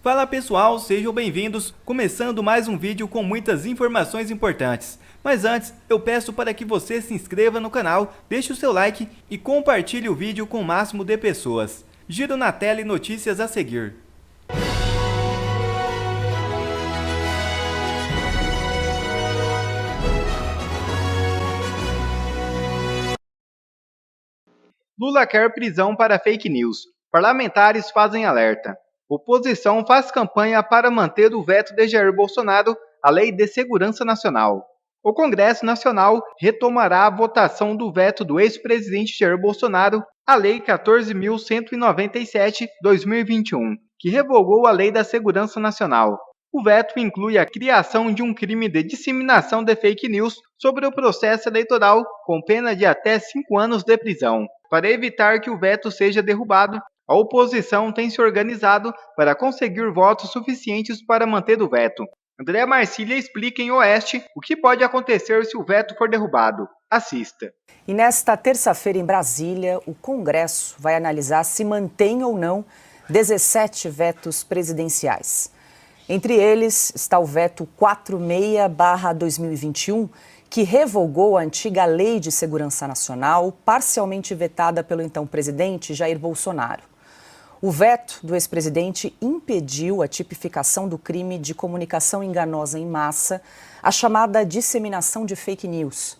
Fala pessoal, sejam bem-vindos, começando mais um vídeo com muitas informações importantes. Mas antes, eu peço para que você se inscreva no canal, deixe o seu like e compartilhe o vídeo com o máximo de pessoas. Giro na tela e notícias a seguir. Lula quer prisão para fake news. Parlamentares fazem alerta. Oposição faz campanha para manter o veto de Jair Bolsonaro à Lei de Segurança Nacional. O Congresso Nacional retomará a votação do veto do ex-presidente Jair Bolsonaro à Lei 14.197/2021, que revogou a Lei da Segurança Nacional. O veto inclui a criação de um crime de disseminação de fake news sobre o processo eleitoral, com pena de até 5 anos de prisão. Para evitar que o veto seja derrubado, a oposição tem se organizado para conseguir votos suficientes para manter o veto. André Marcília explica em Oeste o que pode acontecer se o veto for derrubado. Assista. E nesta terça-feira em Brasília, o Congresso vai analisar se mantém ou não 17 vetos presidenciais. Entre eles está o veto 46/2021, que revogou a antiga Lei de Segurança Nacional, parcialmente vetada pelo então presidente Jair Bolsonaro. O veto do ex-presidente impediu a tipificação do crime de comunicação enganosa em massa, a chamada disseminação de fake news.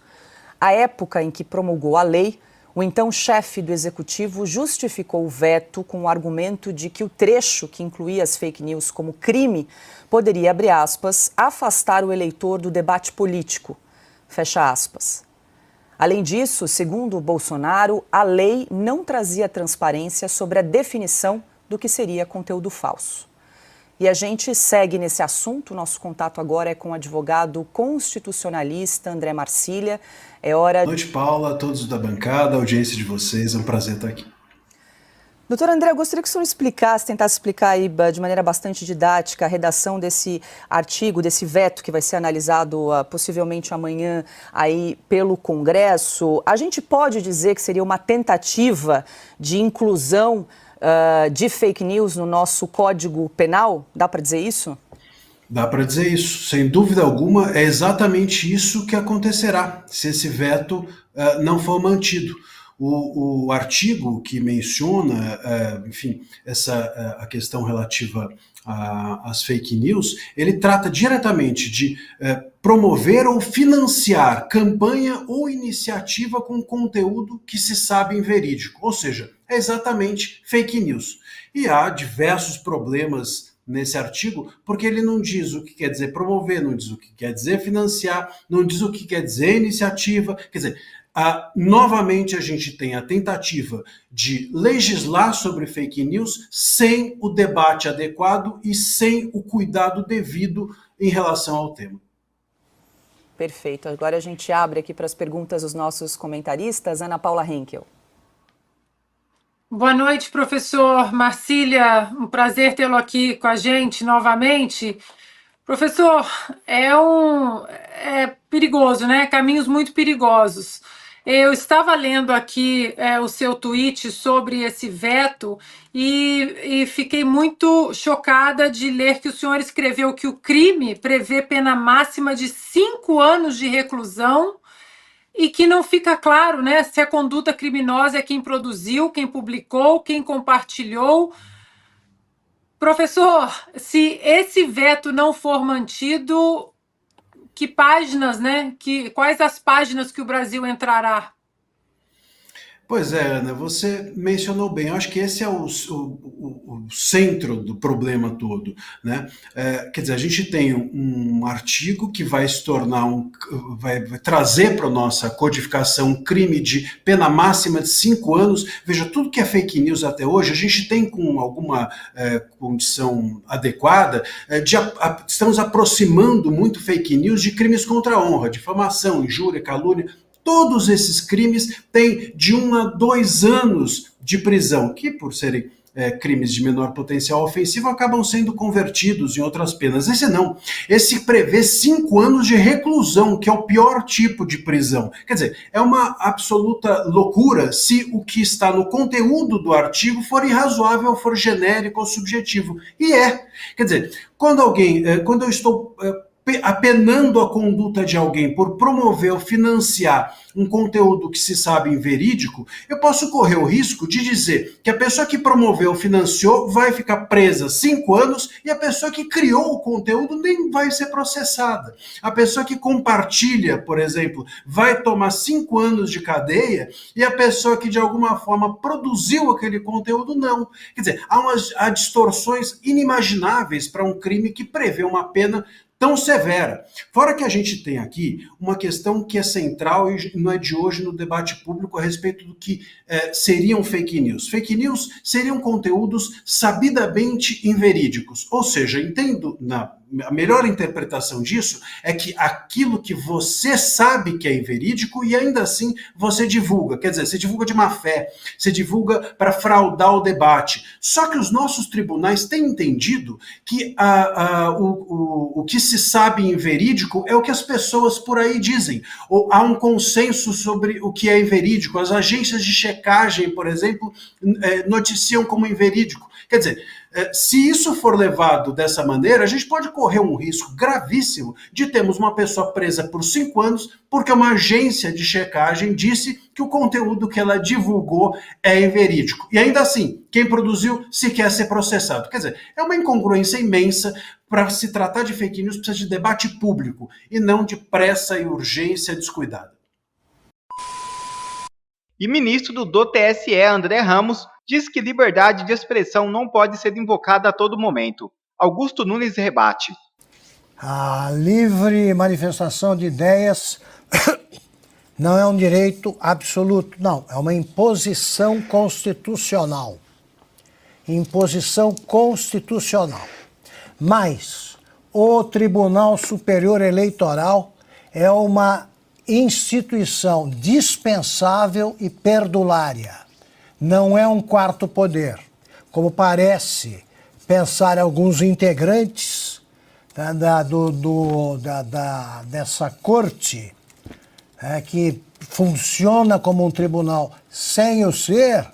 À época em que promulgou a lei, o então chefe do executivo justificou o veto com o argumento de que o trecho que incluía as fake news como crime poderia, abre aspas, afastar o eleitor do debate político. Fecha aspas. Além disso, segundo Bolsonaro, a lei não trazia transparência sobre a definição do que seria conteúdo falso. E a gente segue nesse assunto. Nosso contato agora é com o advogado constitucionalista André Marcília. É hora... Boa noite, Paula, a todos da bancada, a audiência de vocês, é um prazer estar aqui. Doutor André, eu gostaria que o senhor explicasse, tentasse explicar aí de maneira bastante didática a redação desse artigo, desse veto que vai ser analisado possivelmente amanhã aí pelo Congresso. A gente pode dizer que seria uma tentativa de inclusão de fake news no nosso Código Penal? Dá para dizer isso? Dá para dizer isso. Sem dúvida alguma, é exatamente isso que acontecerá se esse veto não for mantido. O artigo que menciona, enfim, a questão relativa às fake news, ele trata diretamente de promover ou financiar campanha ou iniciativa com conteúdo que se sabe inverídico, ou seja, é exatamente fake news. E há diversos problemas nesse artigo, porque ele não diz o que quer dizer promover, não diz o que quer dizer financiar, não diz o que quer dizer iniciativa, quer dizer... novamente a gente tem a tentativa de legislar sobre fake news sem o debate adequado e sem o cuidado devido em relação ao tema. Perfeito. Agora a gente abre aqui para as perguntas dos nossos comentaristas. Ana Paula Henkel. Boa noite, professor Marcília. Um prazer tê-lo aqui com a gente novamente. Professor, é perigoso, né? Caminhos muito perigosos. Eu estava lendo aqui o seu tweet sobre esse veto e fiquei muito chocada de ler que o senhor escreveu que o crime prevê pena máxima de 5 anos de reclusão e que não fica claro, né, se a conduta criminosa é quem produziu, quem publicou, quem compartilhou. Professor, se esse veto não for mantido, que páginas, né? Quais as páginas que o Brasil entrará? Pois é, Ana, você mencionou bem. Eu acho que esse é o centro do problema todo, né? Quer dizer, a gente tem um artigo que vai se tornar vai trazer para a nossa codificação um crime de pena máxima de 5 anos. Veja, tudo que é fake news até hoje, a gente tem com alguma condição adequada, estamos aproximando muito fake news de crimes contra a honra, difamação, injúria, calúnia. Todos esses crimes têm de 1 a 2 anos de prisão, que por serem crimes de menor potencial ofensivo acabam sendo convertidos em outras penas. Esse não. Esse prevê 5 anos de reclusão, que é o pior tipo de prisão. Quer dizer, é uma absoluta loucura se o que está no conteúdo do artigo for irrazoável, for genérico ou subjetivo. E é. Quer dizer, quando eu estou apenando a conduta de alguém por promover ou financiar um conteúdo que se sabe inverídico, eu posso correr o risco de dizer que a pessoa que promoveu ou financiou vai ficar presa 5 anos e a pessoa que criou o conteúdo nem vai ser processada. A pessoa que compartilha, por exemplo, vai tomar 5 anos de cadeia e a pessoa que de alguma forma produziu aquele conteúdo não. Quer dizer, há distorções inimagináveis para um crime que prevê uma pena tão severa. Fora que a gente tem aqui uma questão que é central e não é de hoje no debate público a respeito do que seriam fake news. Fake news seriam conteúdos sabidamente inverídicos. Ou seja, entendo, a melhor interpretação disso é que aquilo que você sabe que é inverídico e ainda assim você divulga. Quer dizer, você divulga de má fé, você divulga para fraudar o debate. Só que os nossos tribunais têm entendido que o que se sabe inverídico é o que as pessoas por aí dizem. Ou há um consenso sobre o que é inverídico. As agências de checagem, por exemplo, noticiam como inverídico. Quer dizer, se isso for levado dessa maneira, a gente pode correr um risco gravíssimo de termos uma pessoa presa por 5 anos porque uma agência de checagem disse que o conteúdo que ela divulgou é inverídico. E ainda assim, quem produziu se quer ser processado. Quer dizer, é uma incongruência imensa. Para se tratar de fake news precisa de debate público e não de urgência descuidada. E ministro do TSE, André Ramos, diz que liberdade de expressão não pode ser invocada a todo momento. Augusto Nunes rebate. A livre manifestação de ideias não é um direito absoluto, não. É uma imposição constitucional. Imposição constitucional. Mas o Tribunal Superior Eleitoral é uma instituição dispensável e perdulária. Não é um quarto poder, como parece pensar alguns integrantes dessa corte, que funciona como um tribunal sem o ser.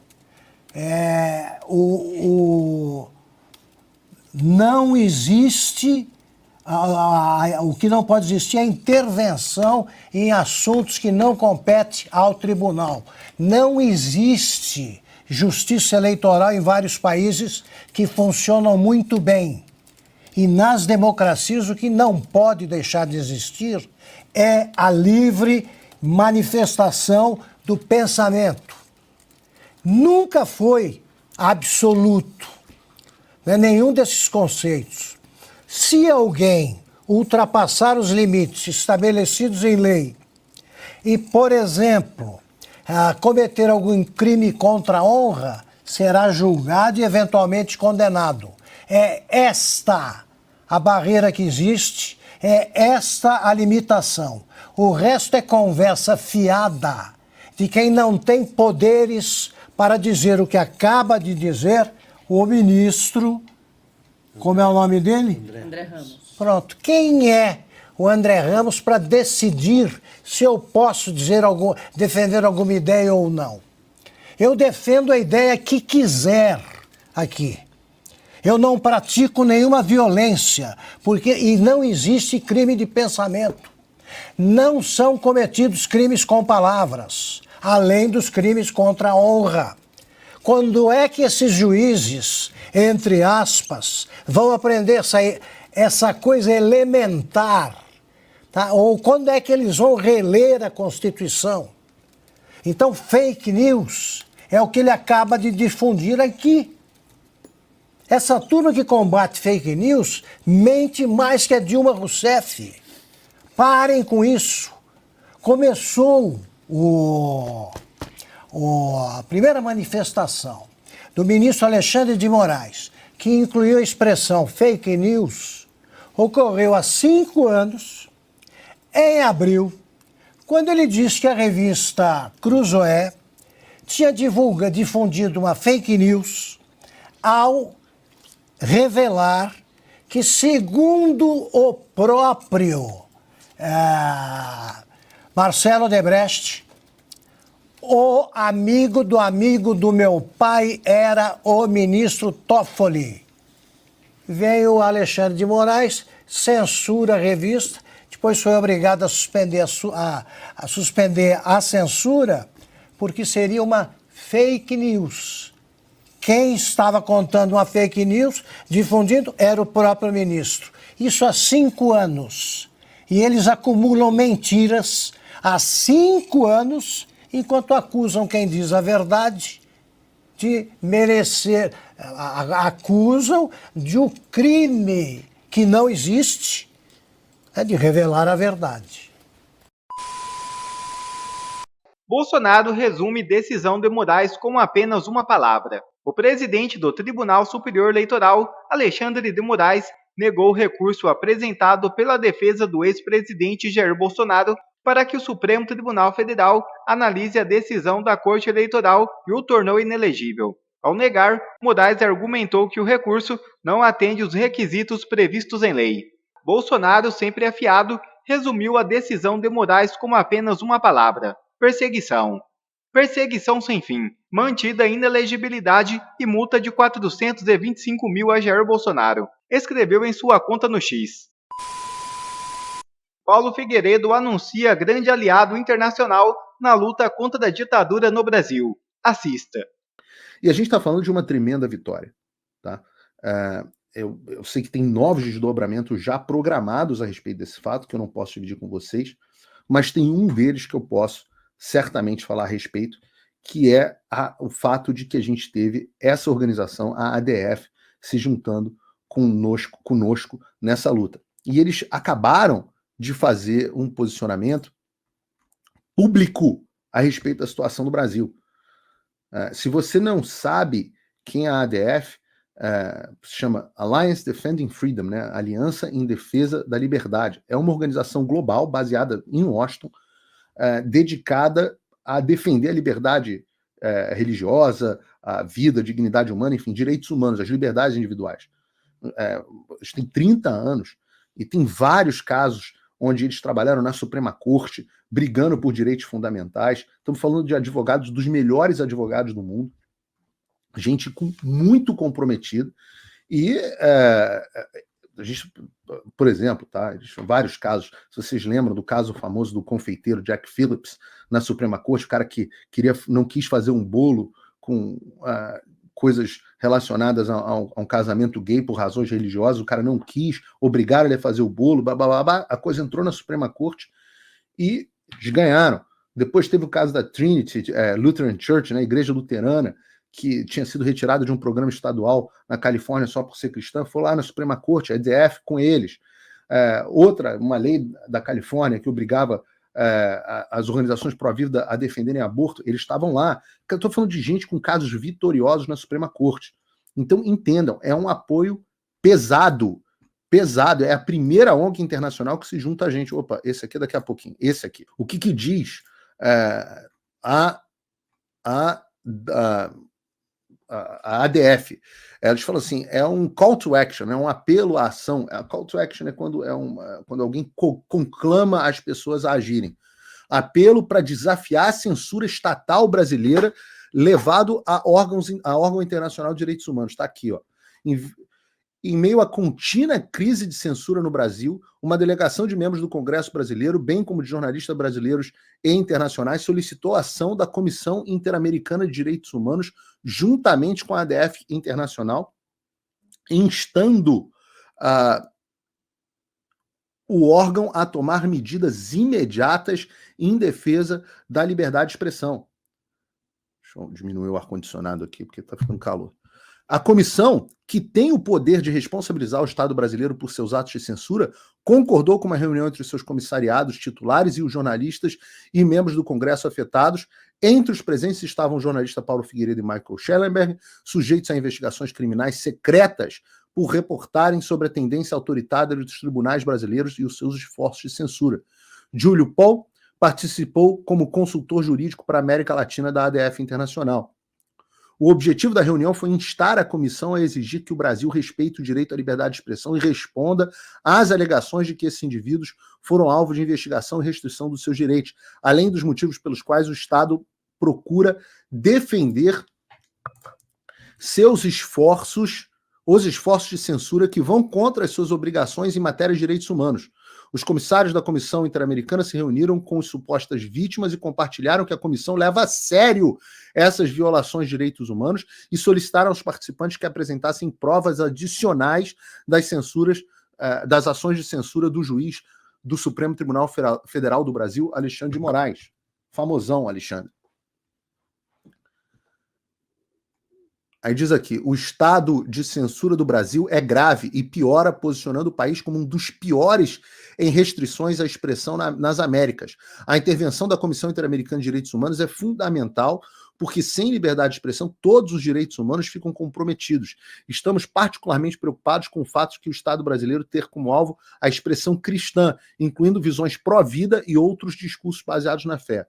Não existe, o que não pode existir é a intervenção em assuntos que não competem ao tribunal. Não existe justiça eleitoral em vários países que funcionam muito bem. E nas democracias o que não pode deixar de existir é a livre manifestação do pensamento. Nunca foi absoluto, né, nenhum desses conceitos. Se alguém ultrapassar os limites estabelecidos em lei e, por exemplo, cometer algum crime contra a honra, será julgado e eventualmente condenado. É esta a barreira que existe, é esta a limitação. O resto é conversa fiada de quem não tem poderes para dizer o que acaba de dizer o ministro. Como é o nome dele? André Ramos. Pronto. Quem é o André Ramos para decidir se eu posso defender alguma ideia ou não? Eu defendo a ideia que quiser aqui. Eu não pratico nenhuma violência, e não existe crime de pensamento. Não são cometidos crimes com palavras, além dos crimes contra a honra. Quando é que esses juízes, entre aspas, vão aprender essa coisa elementar? Tá? Ou quando é que eles vão reler a Constituição? Então, fake news é o que ele acaba de difundir aqui. Essa turma que combate fake news mente mais que a Dilma Rousseff. Parem com isso. Começou a primeira manifestação do ministro Alexandre de Moraes, que incluiu a expressão fake news, ocorreu há 5 anos, em abril, quando ele disse que a revista Cruzoé tinha difundido uma fake news ao revelar que, segundo o próprio Marcelo Odebrecht, o amigo do meu pai era o ministro Toffoli. Veio o Alexandre de Moraes, censura a revista, depois foi obrigado a suspender suspender a censura, porque seria uma fake news. Quem estava contando uma fake news, difundindo, era o próprio ministro. Isso há 5 anos. E eles acumulam mentiras há 5 anos, enquanto acusam quem diz a verdade de merecer, acusam de um crime que não existe, de revelar a verdade. Bolsonaro resume decisão de Moraes como apenas uma palavra. O presidente do Tribunal Superior Eleitoral, Alexandre de Moraes, negou o recurso apresentado pela defesa do ex-presidente Jair Bolsonaro para que o Supremo Tribunal Federal analise a decisão da Corte Eleitoral e o tornou inelegível. Ao negar, Moraes argumentou que o recurso não atende os requisitos previstos em lei. Bolsonaro, sempre afiado, resumiu a decisão de Moraes como apenas uma palavra: perseguição. Perseguição sem fim, mantida a inelegibilidade e multa de 425 mil a Jair Bolsonaro, escreveu em sua conta no X. Paulo Figueiredo anuncia grande aliado internacional na luta contra a ditadura no Brasil. Assista. E a gente está falando de uma tremenda vitória. Tá? Eu sei que tem novos desdobramentos já programados a respeito desse fato, que eu não posso dividir com vocês, mas tem um deles que eu posso certamente falar a respeito, que é o fato de que a gente teve essa organização, a ADF, se juntando conosco nessa luta. E eles acabaram de fazer um posicionamento público a respeito da situação do Brasil. Se você não sabe quem é a ADF, se chama Alliance Defending Freedom, né? Aliança em Defesa da Liberdade. É uma organização global baseada em Washington, dedicada a defender a liberdade religiosa, a vida, a dignidade humana, enfim, direitos humanos, as liberdades individuais. Eles têm 30 anos e tem vários casos onde eles trabalharam na Suprema Corte, brigando por direitos fundamentais. Estamos falando de advogados, dos melhores advogados do mundo, gente muito comprometida. E a gente, por exemplo, tá, vários casos, se vocês lembram do caso famoso do confeiteiro Jack Phillips na Suprema Corte, o cara que não quis fazer um bolo com coisas relacionadas a um casamento gay por razões religiosas, o cara não quis, obrigaram ele a fazer o bolo, a coisa entrou na Suprema Corte e eles ganharam. Depois teve o caso da Trinity Lutheran Church, né, Igreja Luterana, que tinha sido retirada de um programa estadual na Califórnia só por ser cristã, foi lá na Suprema Corte, a EDF, com eles. Uma lei da Califórnia que obrigava as organizações pró-vida a defenderem aborto, eles estavam lá. Eu estou falando de gente com casos vitoriosos na Suprema Corte. Então, entendam, é um apoio pesado, é a primeira ONG internacional que se junta a gente. Opa, esse aqui daqui a pouquinho, esse aqui. O que diz a ADF? Eles falam assim, é um call to action, é um apelo à ação. Call to action é quando alguém conclama as pessoas a agirem. Apelo para desafiar a censura estatal brasileira levado a órgão internacional de direitos humanos. Está aqui, ó. Em meio à contínua crise de censura no Brasil, uma delegação de membros do Congresso brasileiro, bem como de jornalistas brasileiros e internacionais, solicitou a ação da Comissão Interamericana de Direitos Humanos, juntamente com a ADF Internacional, instando o órgão a tomar medidas imediatas em defesa da liberdade de expressão. Deixa eu diminuir o ar-condicionado aqui, porque está ficando calor. A comissão, que tem o poder de responsabilizar o Estado brasileiro por seus atos de censura, concordou com uma reunião entre os seus comissariados titulares e os jornalistas e membros do Congresso afetados. Entre os presentes estavam o jornalista Paulo Figueiredo e Michael Schellenberg, sujeitos a investigações criminais secretas por reportarem sobre a tendência autoritária dos tribunais brasileiros e os seus esforços de censura. Júlio Paul participou como consultor jurídico para a América Latina da ADF Internacional. O objetivo da reunião foi instar a comissão a exigir que o Brasil respeite o direito à liberdade de expressão e responda às alegações de que esses indivíduos foram alvo de investigação e restrição dos seus direitos, além dos motivos pelos quais o Estado procura defender os esforços de censura que vão contra as suas obrigações em matéria de direitos humanos. Os comissários da Comissão Interamericana se reuniram com as supostas vítimas e compartilharam que a comissão leva a sério essas violações de direitos humanos e solicitaram aos participantes que apresentassem provas adicionais das ações de censura do juiz do Supremo Tribunal Federal do Brasil, Alexandre de Moraes. Famosão, Alexandre. Aí diz aqui, o estado de censura do Brasil é grave e piora, posicionando o país como um dos piores em restrições à expressão nas Américas. A intervenção da Comissão Interamericana de Direitos Humanos é fundamental, porque sem liberdade de expressão, todos os direitos humanos ficam comprometidos. Estamos particularmente preocupados com o fato de que o Estado brasileiro ter como alvo a expressão cristã, incluindo visões pró-vida e outros discursos baseados na fé.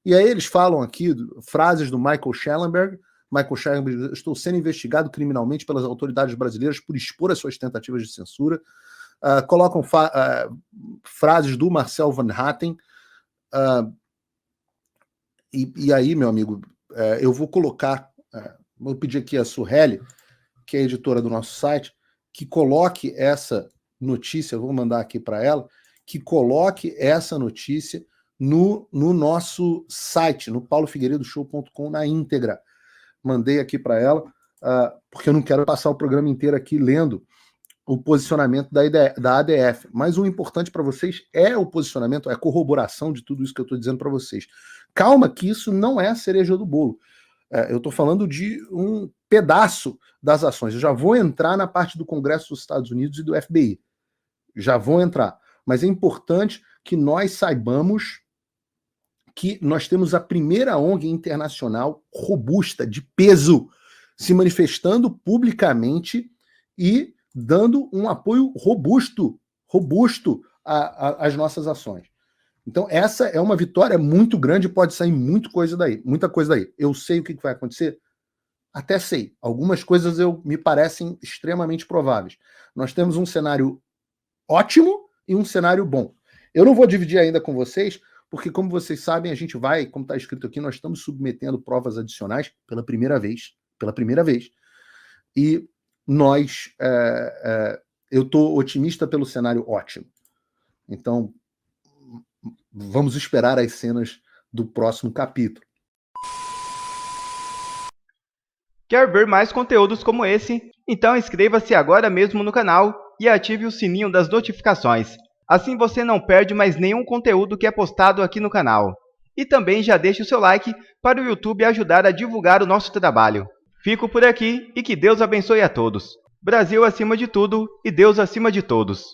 E aí eles falam aqui frases do Michael Schellenberg, estou sendo investigado criminalmente pelas autoridades brasileiras por expor as suas tentativas de censura. Colocam frases do Marcel Van Hatten. E aí, meu amigo, eu vou colocar, vou pedir aqui a Suheli, que é a editora do nosso site, que coloque essa notícia, vou mandar aqui para ela, que coloque essa notícia no nosso site, no paulofigueiredoshow.com, na íntegra. Mandei aqui para ela, porque eu não quero passar o programa inteiro aqui lendo o posicionamento da ADF. Mas o importante para vocês é o posicionamento, é a corroboração de tudo isso que eu estou dizendo para vocês. Calma que isso não é a cereja do bolo. Eu estou falando de um pedaço das ações. Eu já vou entrar na parte do Congresso dos Estados Unidos e do FBI. Já vou entrar. Mas é importante que nós saibamos que nós temos a primeira ONG internacional robusta, de peso, se manifestando publicamente e dando um apoio robusto às nossas ações. Então, essa é uma vitória muito grande, pode sair muita coisa daí. Eu sei o que vai acontecer? Até sei. Algumas coisas me parecem extremamente prováveis. Nós temos um cenário ótimo e um cenário bom. Eu não vou dividir ainda com vocês, porque, como vocês sabem, a gente vai, como está escrito aqui, nós estamos submetendo provas adicionais pela primeira vez. E eu estou otimista pelo cenário ótimo. Então, vamos esperar as cenas do próximo capítulo. Quer ver mais conteúdos como esse? Então inscreva-se agora mesmo no canal e ative o sininho das notificações. Assim você não perde mais nenhum conteúdo que é postado aqui no canal. E também já deixe o seu like para o YouTube ajudar a divulgar o nosso trabalho. Fico por aqui e que Deus abençoe a todos. Brasil acima de tudo e Deus acima de todos.